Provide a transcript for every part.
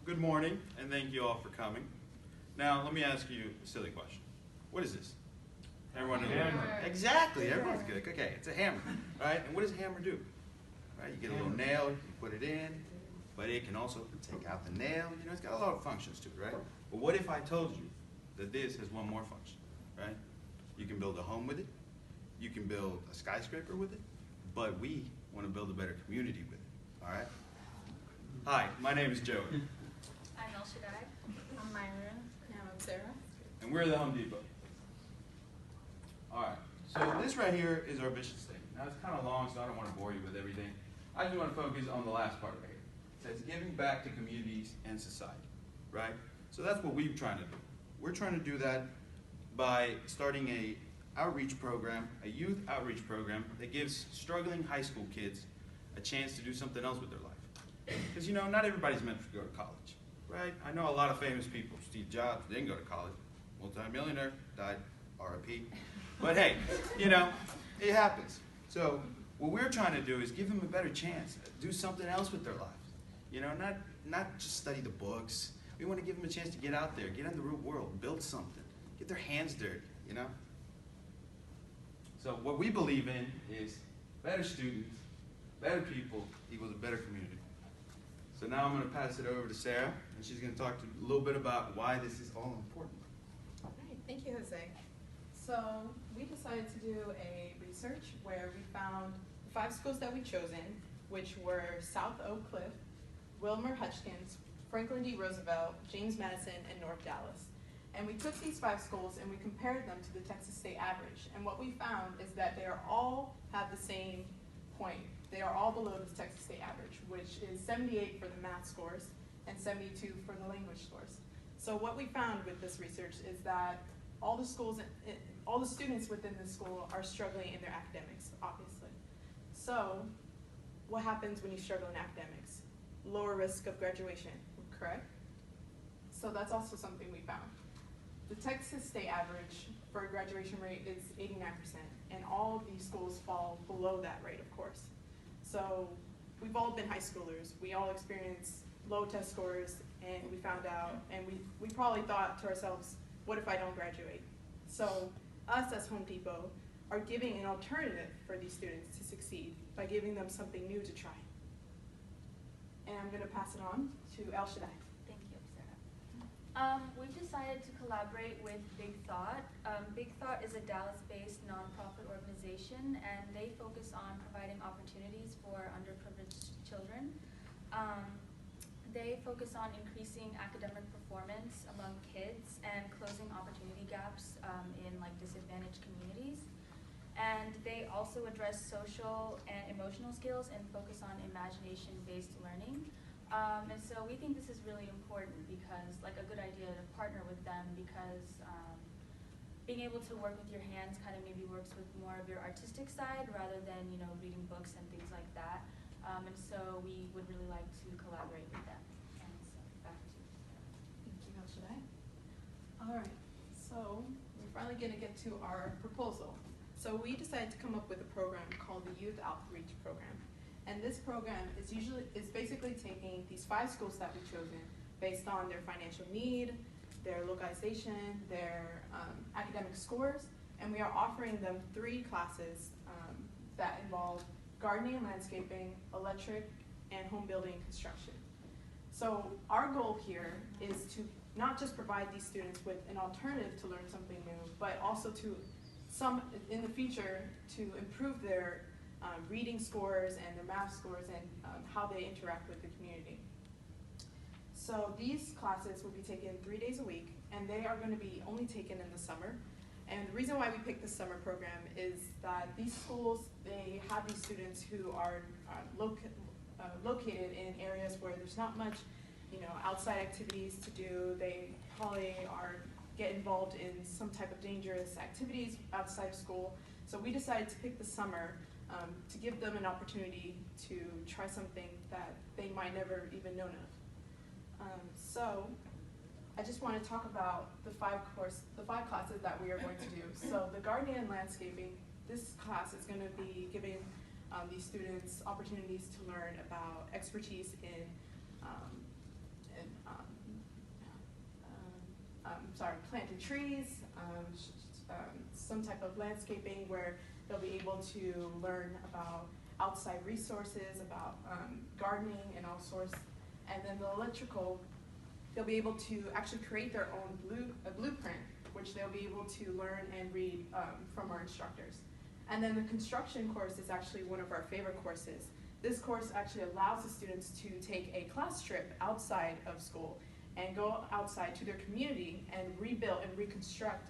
good morning, and thank you all for coming. Now, let me ask you a silly question. What is this? Everyone knows. Hammer. Exactly, everyone's good. Okay, it's a hammer, right? And what does a hammer do? Right, you get a little nail, you put it in, but it can also take out the nail. You know, it's got a lot of functions to it, right? But what if I told you that this has one more function, right? You can build a home with it, you can build a skyscraper with it, but we want to build a better community with it, all right? Hi, my name is Joey, I'm El Shaddai. I'm Myra. And I'm Sarah. and we're the Home Depot. All right, so this right here is our vision statement. Now, it's kind of long, so I don't want to bore you with everything. I just want to focus on the last part right here. It says giving back to communities and society, right? So that's what we're trying to do. We're trying to do that by starting a outreach program, a youth outreach program that gives struggling high school kids a chance to do something else with their life. Because, you know, not everybody's meant to go to college, right? I know a lot of famous people. Steve Jobs didn't go to college. Multi-millionaire, died, RIP. But hey, you know, it happens. So what we're trying to do is give them a better chance, do something else with their lives. You know, not just study the books. We want to give them a chance to get out there, get in the real world, build something, get their hands dirty, you know? So what we believe in is better students, better people equals a better community. So now I'm going to pass it over to Sarah, and she's going to talk a little bit about why this is all important. All right, thank you, Jose. So we decided to do a research where we found the 5 schools that we've chosen, which were South Oak Cliff, Wilmer Hutchins, Franklin D. Roosevelt, James Madison, and North Dallas. And we took these 5 schools and we compared them to the Texas state average. And what we found is that they are all have the same point. They are all below the Texas state average, which is 78 for the math scores and 72 for the language scores. So what we found with this research is that all the schools, all the students within the school are struggling in their academics, obviously. So what happens when you struggle in academics? Lower risk of graduation, correct? So that's also something we found. The Texas state average for graduation rate is 89%, and all of these schools fall below that rate, of course. So we've all been high schoolers. We all experience low test scores, and we found out, and we probably thought to ourselves, what if I don't graduate? So us as Home Depot are giving an alternative for these students to succeed by giving them something new to try. And I'm going to pass it on to El Shaddai. Thank you, Sarah. We've decided to collaborate with Big Thought. Big Thought is a Dallas-based nonprofit organization, and they focus on providing opportunities for underprivileged children. They focus on increasing academic performance among kids and closing opportunity gaps in disadvantaged communities. And they also address social and emotional skills and focus on imagination-based learning. And so we think this is really important because, a good idea to partner with them because being able to work with your hands kind of maybe works with more of your artistic side rather than, reading books and things like that. And so we would really like to collaborate with them. And so back to you. Thank you, El Shaddai. All right, so we're finally going to get to our proposal. So we decided to come up with a program called the Youth Outreach Program. And this program is basically taking these 5 schools that we've chosen based on their financial need, their localization, their academic scores, and we are offering them 3 classes that involve gardening and landscaping, electric, and home building and construction. So our goal here is to not just provide these students with an alternative to learn something new, but also to in the future to improve their reading scores and their math scores and how they interact with the community. So these classes will be taken 3 days a week, and they are going to be only taken in the summer. And the reason why we picked the summer program is that these schools, they have these students who are located in areas where there's not much, outside activities to do. They probably get involved in some type of dangerous activities outside of school. So we decided to pick the summer to give them an opportunity to try something that they might never even known of. So I just want to talk about the 5 classes that we are going to do. So the gardening and landscaping, this class is going to be giving these students opportunities to learn about expertise in planted trees, some type of landscaping where they'll be able to learn about outside resources, about gardening and all sorts. And then the electrical, they'll be able to actually create their own blueprint, which they'll be able to learn and read from our instructors. And then the construction course is actually one of our favorite courses. This course actually allows the students to take a class trip outside of school and go outside to their community and rebuild and reconstruct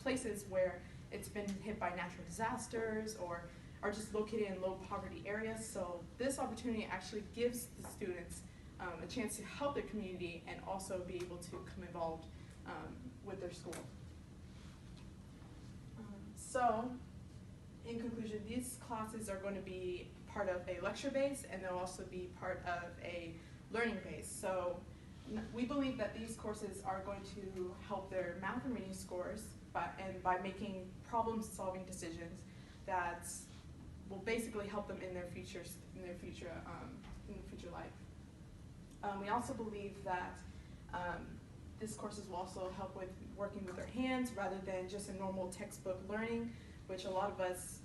places where it's been hit by natural disasters or are just located in low poverty areas. So this opportunity actually gives the students a chance to help their community and also be able to come involved with their school. So in conclusion, these classes are going to be part of a lecture base and they'll also be part of a learning base. So we believe that these courses are going to help their math and reading scores by making problem-solving decisions that will basically help them in their future life. We also believe that these courses will also help with working with their hands rather than just a normal textbook learning, which a lot of us,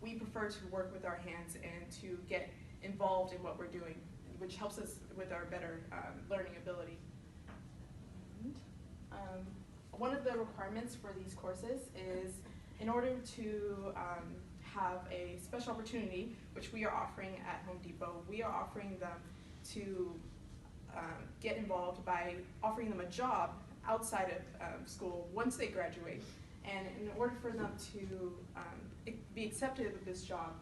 we prefer to work with our hands and to get involved in what we're doing, which helps us with our better learning ability. And, one of the requirements for these courses is in order to have a special opportunity, which we are offering at Home Depot, we are offering them to get involved by offering them a job outside of school once they graduate. And in order for them to be accepted with this job,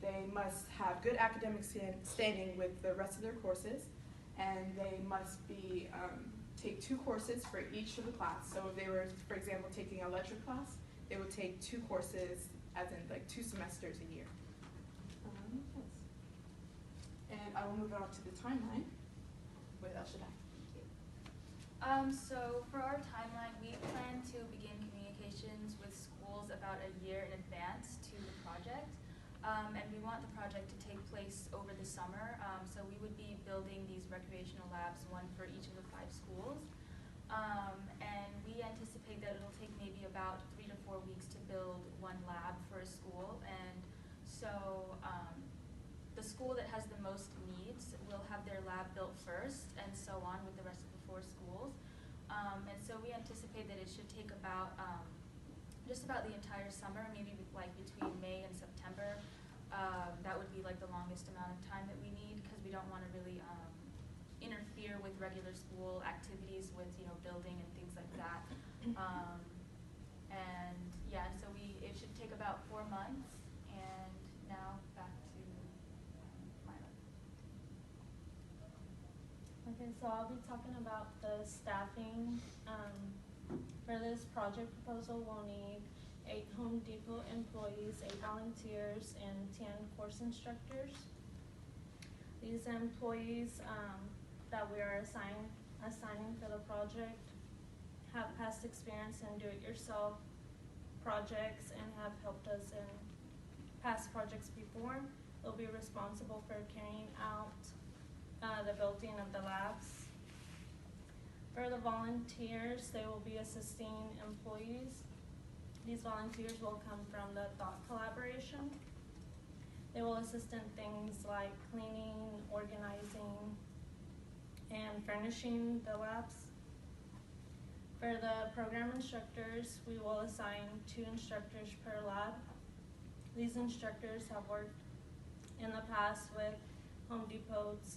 they must have good academic standing with the rest of their courses, and they must be take 2 courses for each of the class. So if they were, for example, taking an electric class, they would take 2 courses, as in like 2 semesters a year. Yes. And I will move on to the timeline with El Shaddai. So for our timeline, we plan to begin communications with schools about a year in advance to the project. And we want the project to take place over the summer. So we would be building these recreational labs, one for each of the 5 schools. And we anticipate that it'll take maybe about 3 to 4 weeks to build 1 lab for a school. And so the school that has the most needs will have their lab built first, and so on with the rest of the 4 schools. And so we anticipate that it should take about just about the entire summer, maybe like between May and September. That would be like the longest amount of time that we need, because we don't want to really interfere with regular school activities with, you know, building and things like that. And yeah, so it should take about 4 months. And now back to Myla. Okay, so I'll be talking about the staffing. For this project proposal, we'll need 8 Home Depot employees, 8 volunteers, and 10 course instructors. These employees that we are assigning for the project have past experience in do-it-yourself projects and have helped us in past projects before. They'll be responsible for carrying out the building of the labs. For the volunteers, they will be assisting employees. These volunteers will come from the thought collaboration. They will assist in things like cleaning, organizing, and furnishing the labs. For the program instructors, we will assign 2 instructors per lab. These instructors have worked in the past with Home Depot's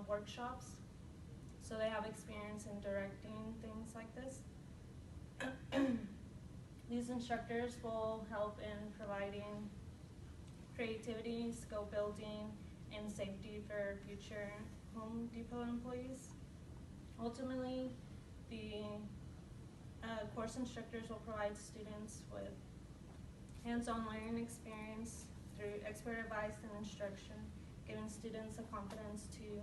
workshops, so they have experience in directing things like this. These instructors will help in providing creativity, skill building, and safety for future Home Depot employees. Ultimately, the course instructors will provide students with hands-on learning experience through expert advice and instruction, giving students the confidence to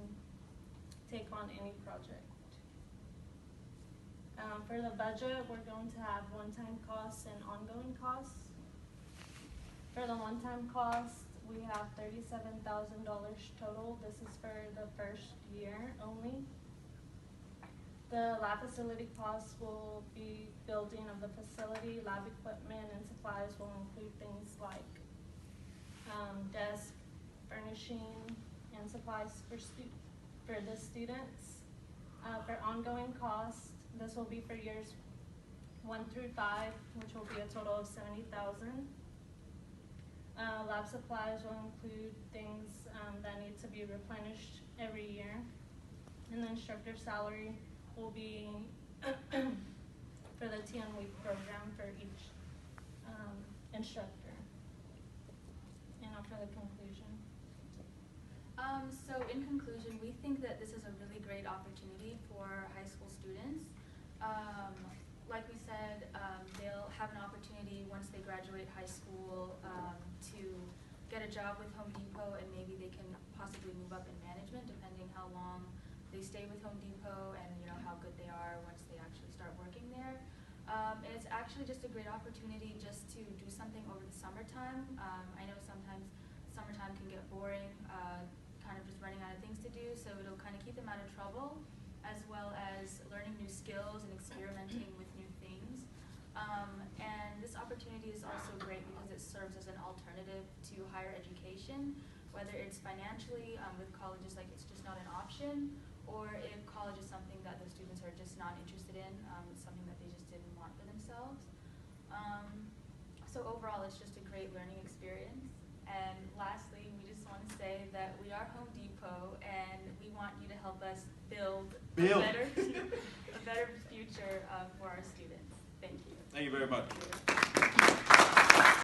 take on any project. For the budget, we're going to have one-time costs and ongoing costs. For the one-time cost, we have $37,000 total. This is for the first year only. The lab facility costs will be building of the facility, lab equipment and supplies will include things like desk, furnishing, and supplies for the students. For ongoing costs, this will be for years 1 through 5, which will be a total of $70,000. Lab supplies will include things that need to be replenished every year. And the instructor salary will be for the 10-week program for each instructor. And now for the conclusion. So in conclusion, we think that this is a really great opportunity for high school students. Like we said, they'll have an opportunity once they graduate high school to get a job with Home Depot, and maybe they can possibly move up in management depending how long they stay with Home Depot and how good they are once they actually start working there. And it's actually just a great opportunity just to do something over the summertime. I know sometimes summertime can get boring, kind of just running out of things to do, so it'll kind of keep them out of trouble, as well as learning new skills and experimenting with new things. And this opportunity is also great because it serves as an alternative to higher education, whether it's financially with colleges, like it's just not an option, or if college is something that the students are just not interested in, it's something that they just didn't want for themselves. So overall, it's just a great learning experience. And lastly, we just want to say that we are Home Depot, and we want you to help us build. a better future for our students. Thank you. Thank you very much.